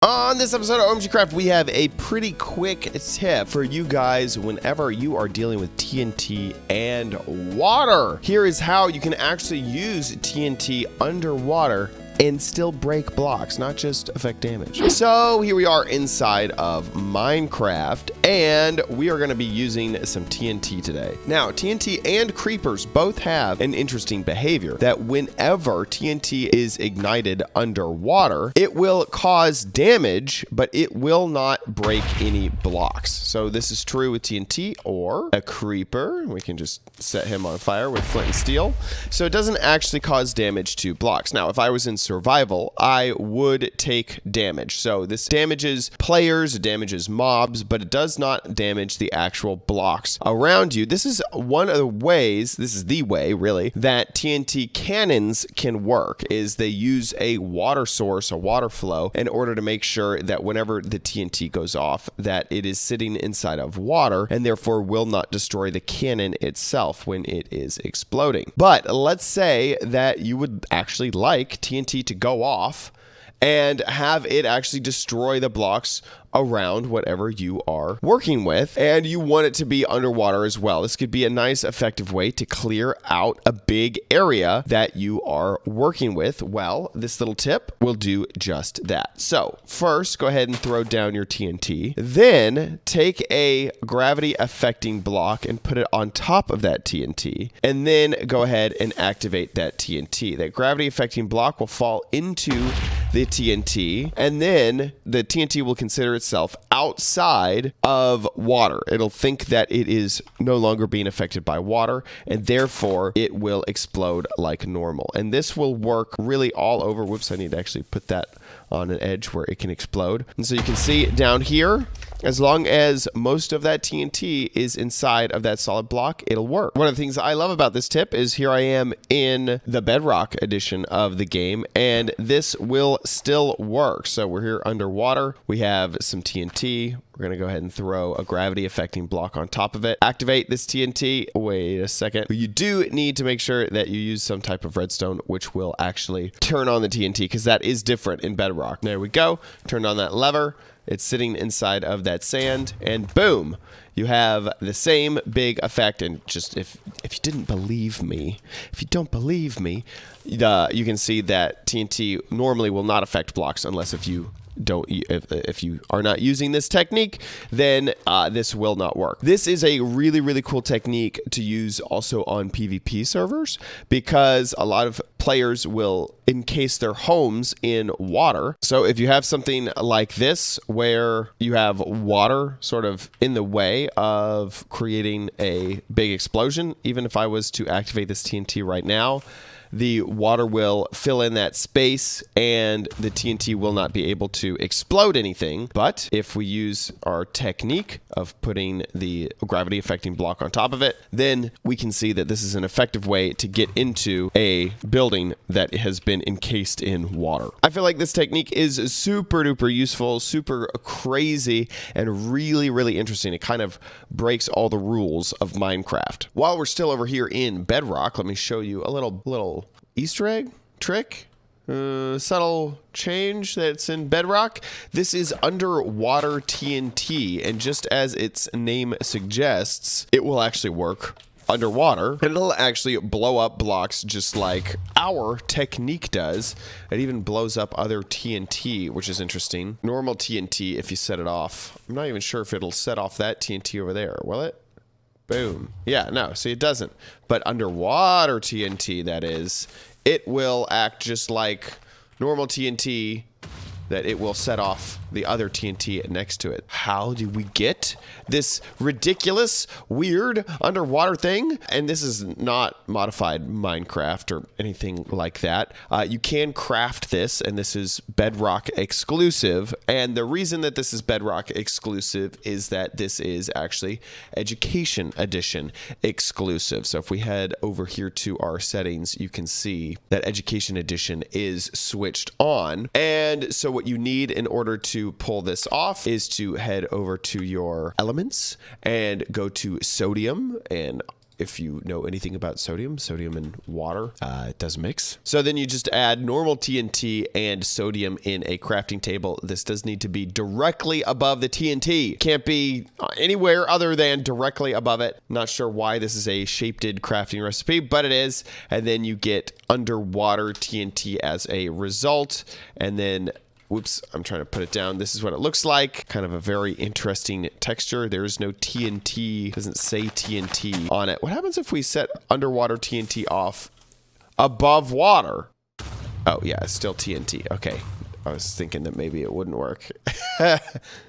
On this episode of OMG Craft, we have a pretty quick tip for you guys whenever you are dealing with TNT and water. Here is how you can actually use TNT underwater and still break blocks, not just affect damage. So here we are inside of Minecraft, and we are going to be using some TNT today. Now, TNT and creepers both have an interesting behavior that whenever TNT is ignited underwater, it will cause damage, but it will not break any blocks. So this is true with TNT or a creeper. We can just set him on fire with flint and steel. So it doesn't actually cause damage to blocks. Now, if I was in survival, I would take damage. So this damages players, it damages mobs, but it does not damage the actual blocks around you. This is one of the ways, this is the way really, that TNT cannons can work, is they use a water source, a water flow, in order to make sure that whenever the TNT goes off, that it is sitting inside of water and therefore will not destroy the cannon itself when it is exploding. But let's say that you would actually like TNT to go off and have it actually destroy the blocks around whatever you are working with, and you want it to be underwater as well. This could be a nice effective way to clear out a big area that you are working with. Well, this little tip will do just that. So first, go ahead and throw down your TNT, then take a gravity affecting block and put it on top of that TNT, and then go ahead and activate that TNT. That gravity affecting block will fall into the TNT, and then the TNT will consider itself outside of water. It'll think that it is no longer being affected by water, and therefore it will explode like normal. And this will work really all over. Whoops, I need to actually put that on an edge where it can explode. And so you can see down here, as long as most of that TNT is inside of that solid block, it'll work. One of the things I love about this tip is here I am in the Bedrock edition of the game, and this will still work. So we're here underwater. We have some TNT. We're going to go ahead and throw a gravity affecting block on top of it. Activate this TNT. Wait a second. You do need to make sure that you use some type of redstone, which will actually turn on the TNT, because that is different in Bedrock. There we go. Turned on that lever. It's sitting inside of that sand, and boom, you have the same big effect. And just if you didn't believe me, if you don't believe me, you can see that TNT normally will not affect blocks unless if you are not using this technique, then this will not work. This is a really cool technique to use also on PvP servers, because a lot of players will encase their homes in water. So if you have something like this where you have water sort of in the way of creating a big explosion, even if I was to activate this TNT right now, the water will fill in that space and the TNT will not be able to explode anything. But if we use our technique of putting the gravity affecting block on top of it, then we can see that this is an effective way to get into a building that has been encased in water. I feel like this technique is super duper useful, super crazy, and really interesting. It kind of breaks all the rules of Minecraft. While we're still over here in Bedrock, let me show you a little Easter egg trick, subtle change that's in Bedrock. This is underwater TNT, and just as its name suggests, it will actually work underwater, and it'll actually blow up blocks just like our technique does. It even blows up other TNT, which is interesting. Normal TNT, if you set it off, I'm not even sure if it'll set off that TNT over there, will it? Boom. Yeah, no, see, it doesn't. But underwater TNT, that is, it will act just like normal TNT, that it will set off the other TNT next to it. How do we get this ridiculous, weird underwater thing? And this is not modified Minecraft or anything like that. You can craft this, and this is Bedrock exclusive. And the reason that this is Bedrock exclusive is that this is actually Education Edition exclusive. So if we head over here to our settings, you can see that Education Edition is switched on. And so what you need in order to pull this off is to head over to your elements and go to sodium, and if you know anything about sodium and water, it does mix. So then you just add normal TNT and sodium in a crafting table. This does need to be directly above the TNT. Can't be anywhere other than directly above it. Not sure why this is a shaped crafting recipe, but it is. And then you get underwater TNT as a result. And then whoops, I'm trying to put it down. This is what it looks like. Kind of a very interesting texture. There is no TNT, doesn't say TNT on it. What happens if we set underwater TNT off above water? Oh yeah, it's still TNT. Okay. I was thinking that maybe it wouldn't work. I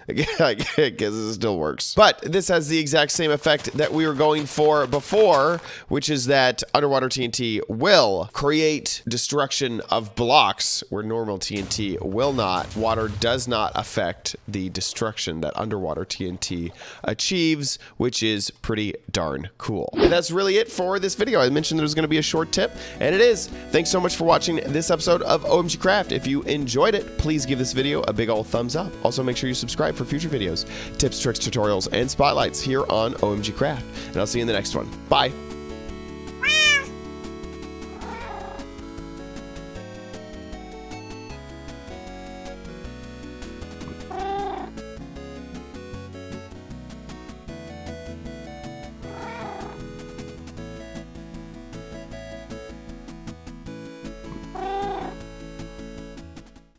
guess it still works. But this has the exact same effect that we were going for before, which is that underwater TNT will create destruction of blocks where normal TNT will not. Water does not affect the destruction that underwater TNT achieves, which is pretty darn cool. And that's really it for this video. I mentioned there was going to be a short tip, and it is. Thanks so much for watching this episode of OMG Craft. If you enjoyed it, please give this video a big old thumbs up. Also, make sure you subscribe for future videos, tips, tricks, tutorials, and spotlights here on OMG Craft. And I'll see you in the next one. Bye.